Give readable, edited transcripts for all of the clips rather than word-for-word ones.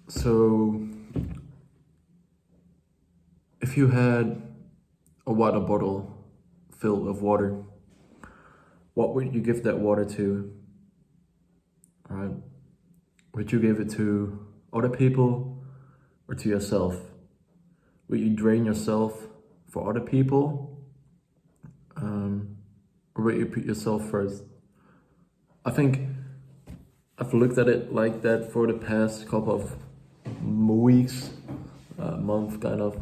So, if you had a water bottle filled with water, what would you give that water to? Right? Would you give it to other people or to yourself? Would you drain yourself for other people, or would you put yourself first? I think I've looked at it like that for the past couple of weeks, month kind of,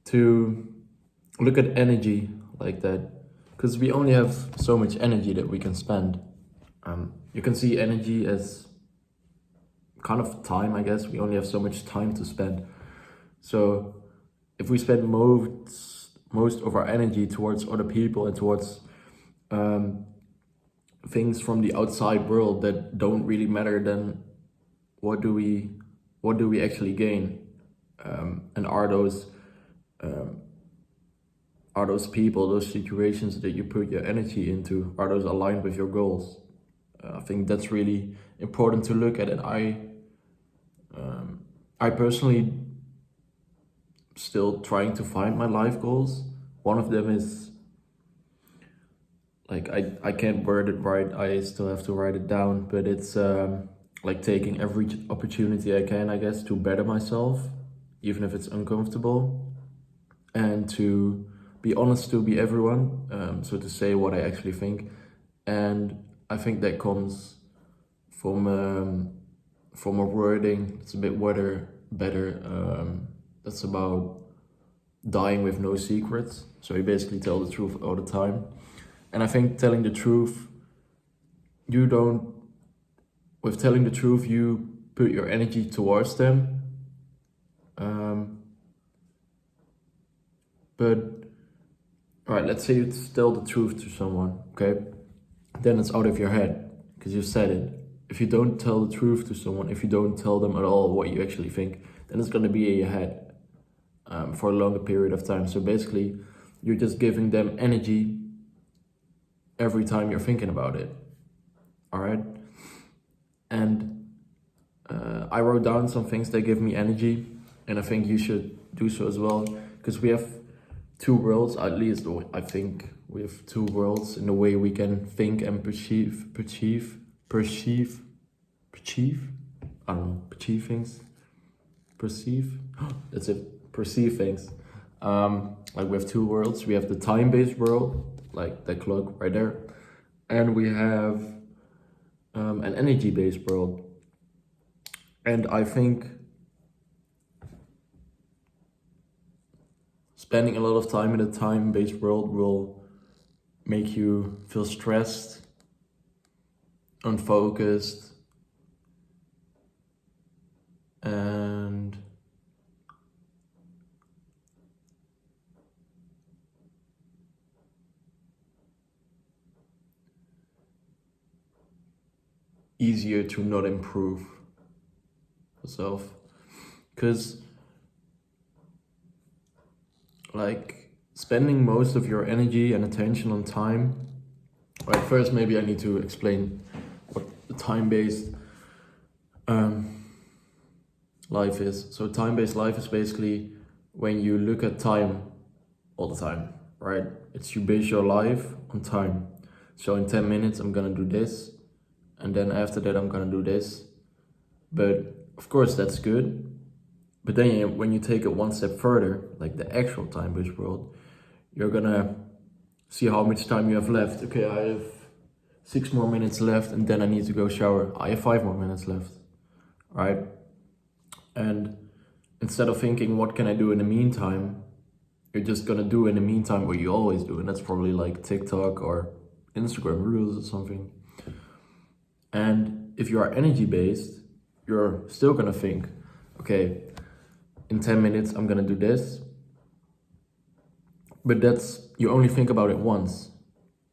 to look at energy like that, because we only have so much energy that we can spend. You can see energy as kind of time, I guess. We only have so much time to spend. So if we spend most of our energy towards other people and towards things from the outside world that don't really matter, then what do we actually gain? And are those people, those situations that you put your energy into, are those aligned with your goals? I think that's really important to look at, and I personally still trying to find my life goals. One of them is like I can't word it right. I still have to write it down, but it's like taking every opportunity I can, I guess, to better myself, even if it's uncomfortable, and to be honest to be everyone. So to say what I actually think, and I think that comes from a wording. It's a bit better. That's about dying with no secrets. So you basically tell the truth all the time. And I think telling the truth, you don't, with telling the truth, you put your energy towards them. But, all right, let's say you tell the truth to someone, okay? Then it's out of your head because you said it. If you don't tell the truth to someone, if you don't tell them at all what you actually think, then it's going to be in your head for a longer period of time. So basically, you're just giving them energy every time you're thinking about it. All right? And I wrote down some things that give me energy, and I think you should do so as well, because we have two worlds, at least. I think we have two worlds in the way we can think and perceive. I don't know, perceive things. Perceive. That's it. Perceive things. Like we have two worlds. We have the time-based world, like that clock right there, and we have an energy-based world. And I think spending a lot of time in a time-based world will make you feel stressed, unfocused, and easier to not improve yourself. Because like spending most of your energy and attention on time, right? First, maybe I need to explain what the time-based life is. So time-based life is basically when you look at time all the time, right? It's you base your life on time. So in 10 minutes, I'm gonna do this, and then after that, I'm gonna do this. But of course, that's good. But then when you take it one step further, like the actual time-based world, you're gonna see how much time you have left. Okay, I have 6 more minutes left, and then I need to go shower. I have 5 more minutes left, right? And instead of thinking, what can I do in the meantime? You're just gonna do in the meantime what you always do, and that's probably like TikTok or Instagram Reels or something. And if you are energy-based, you're still gonna think, okay, in 10 minutes, I'm gonna do this. But you only think about it once,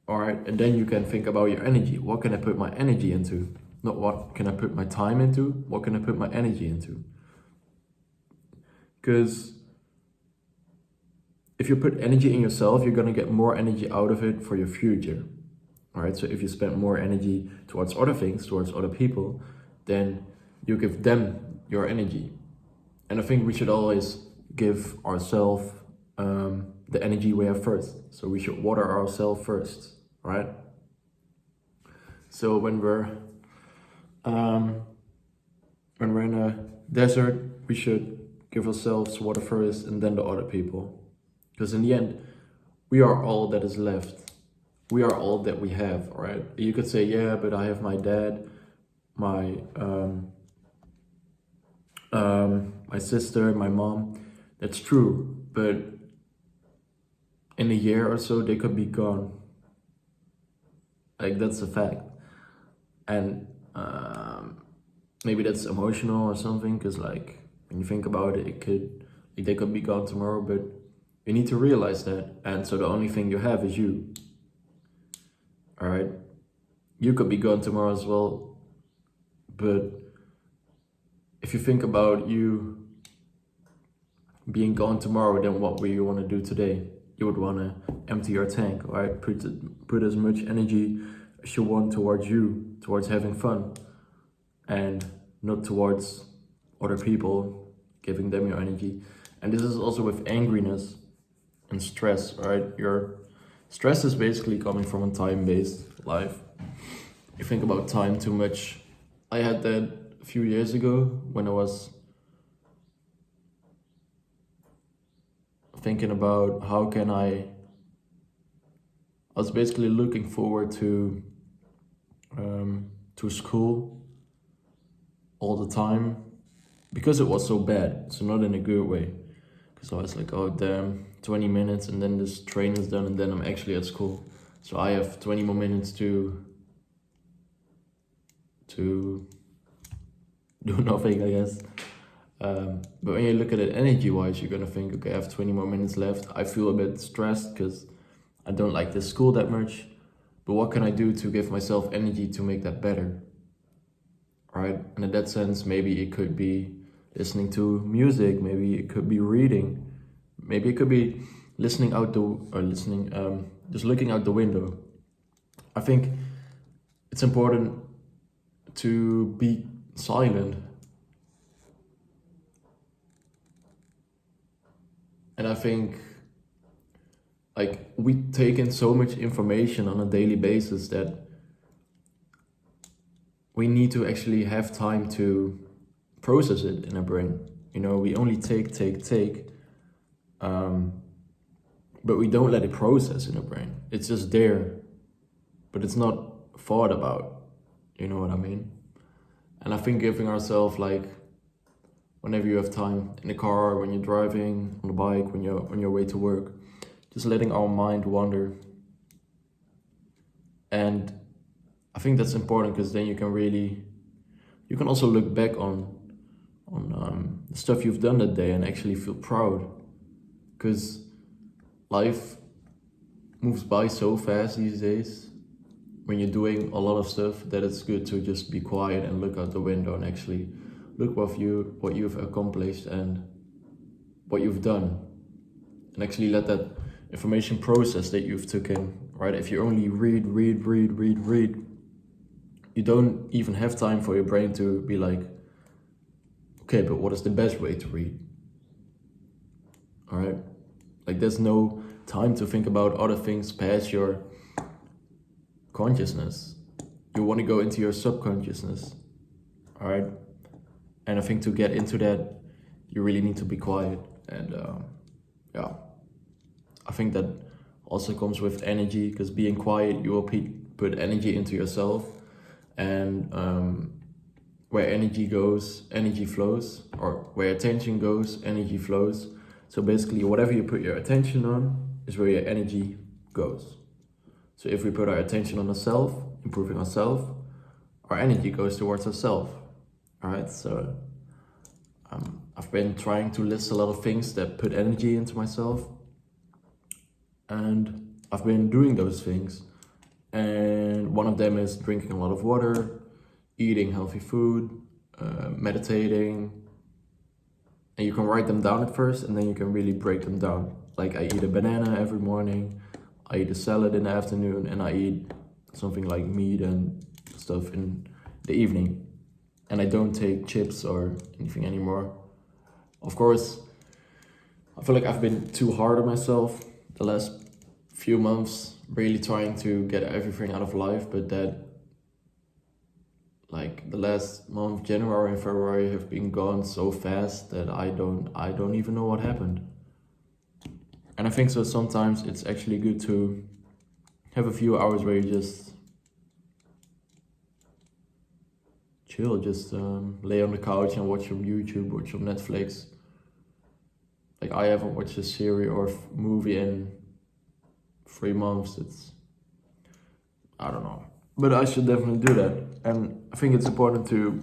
all right? And then you can think about your energy. What can I put my energy into? Not what can I put my time into, what can I put my energy into? Because if you put energy in yourself, you're gonna get more energy out of it for your future, all right? So if you spend more energy towards other things, towards other people, then you give them your energy. And I think we should always give ourselves the energy we have first. So we should water ourselves first, right? So when we're in a desert, we should give ourselves water first and then the other people. Because in the end, we are all that is left. We are all that we have, right? You could say, yeah, but I have my dad, my my sister, my mom. That's true, but in a year or so, they could be gone. Like, that's a fact. And maybe that's emotional or something, because like when you think about it, they could be gone tomorrow, but you need to realize that. And so the only thing you have is you. All right, you could be gone tomorrow as well, but if you think about you being gone tomorrow, then what will you want to do today? You would want to empty your tank, right? Put as much energy as you want towards you, towards having fun, and not towards other people, giving them your energy. And this is also with angriness and stress, right? Your stress is basically coming from a time-based life. You think about time too much. I had that a few years ago when I was thinking about how can I was basically looking forward to school all the time because it was so bad. So not in a good way. Because I was like, oh damn, 20 minutes and then this train is done and then I'm actually at school. So I have 20 more minutes to do nothing, I guess. But when you look at it energy-wise, you're gonna think, okay, I have 20 more minutes left. I feel a bit stressed because I don't like this school that much. But what can I do to give myself energy to make that better? Right? And in that sense, maybe it could be listening to music, maybe it could be reading, maybe it could be just looking out the window. I think it's important to be silent. And I think like we take in so much information on a daily basis that we need to actually have time to process it in our brain. You know, we only take, but we don't let it process in our brain. It's just there, but it's not thought about. You know what I mean? And I think giving ourselves like, whenever you have time in the car, when you're driving, on the bike, when you're on your way to work, just letting our mind wander. And I think that's important because then you can also look back on the stuff you've done that day and actually feel proud. Because life moves by so fast these days when you're doing a lot of stuff that it's good to just be quiet and look out the window and actually look what you've accomplished and what you've done, and actually let that information process that you've taken, right? If you only read, you don't even have time for your brain to be like, okay, but what is the best way to read? All right? Like there's no time to think about other things past your consciousness. You want to go into your subconsciousness, all right? And I think to get into that, you really need to be quiet. And yeah, I think that also comes with energy, because being quiet, you will put energy into yourself. And where energy goes, energy flows, or where attention goes, energy flows. So basically, whatever you put your attention on is where your energy goes. So if we put our attention on ourselves, improving ourselves, our energy goes towards ourselves. All right, so I've been trying to list a lot of things that put energy into myself, and I've been doing those things. And one of them is drinking a lot of water, eating healthy food, meditating. And you can write them down at first, and then you can really break them down. Like I eat a banana every morning, I eat a salad in the afternoon, and I eat something like meat and stuff in the evening. and I don't take chips or anything anymore. Of course, I feel like I've been too hard on myself the last few months, really trying to get everything out of life, but that, like, the last month, January and February, have been gone so fast that I don't even know what happened. And I think so sometimes it's actually good to have a few hours where you just chill, just lay on the couch and watch some YouTube, watch some Netflix. Like, I haven't watched a series or movie in 3 months. I don't know, but I should definitely do that. And I think it's important to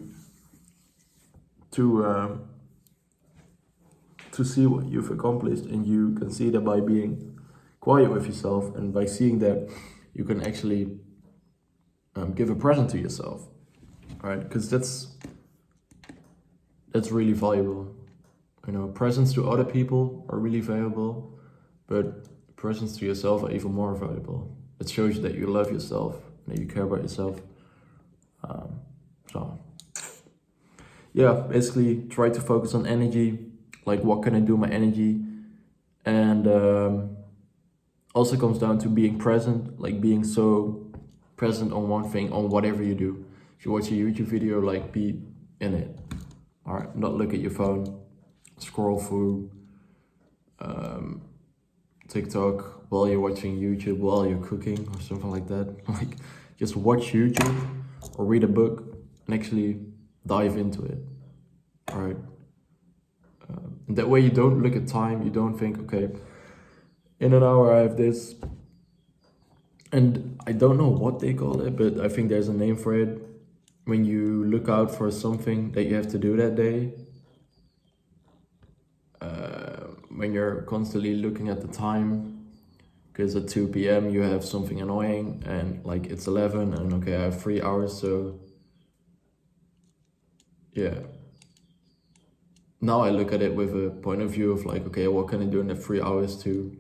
see what you've accomplished, and you can see that by being quiet with yourself, and by seeing that you can actually give a present to yourself, right? Because that's really valuable. You know, presents to other people are really valuable, but presents to yourself are even more valuable. It shows you that you love yourself, that you care about yourself. So yeah, basically try to focus on energy, like what can I do with my energy, and also comes down to being present, like being so present on one thing, on whatever you do. If you watch a YouTube video, like, be in it. All right, not look at your phone, scroll through TikTok while you're watching YouTube, while you're cooking or something like that. Like, just watch YouTube or read a book and actually dive into it. All right. That way you don't look at time, you don't think, okay, in an hour I have this. And I don't know what they call it, but I think there's a name for it. When you look out for something that you have to do that day, when you're constantly looking at the time, because at 2 p.m. you have something annoying, and like it's 11 and okay, I have 3 hours, so yeah. Now I look at it with a point of view of like, okay, what can I do in the 3 hours to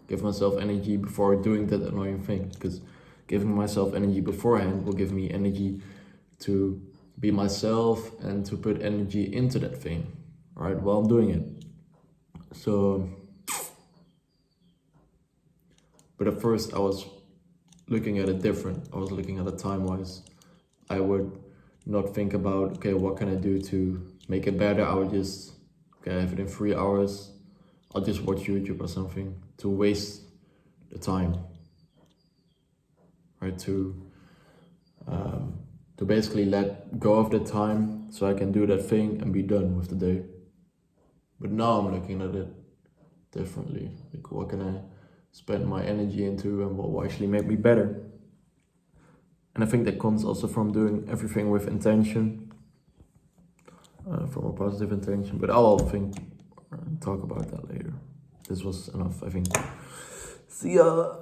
give myself energy before doing that annoying thing? Because giving myself energy beforehand will give me energy to be myself and to put energy into that thing, right, while I'm doing it. So, but at first I was looking at it different. I was looking at it time-wise. I would not think about, okay, what can I do to make it better? I would just, okay, I have it in 3 hours. I'll just watch YouTube or something to waste the time, right? To basically let go of the time so I can do that thing and be done with the day. But now I'm looking at it differently. Like, what can I spend my energy into and what will actually make me better? And I think that comes also from doing everything with intention, from a positive intention. But I'll talk about that later. This was enough, I think. See ya!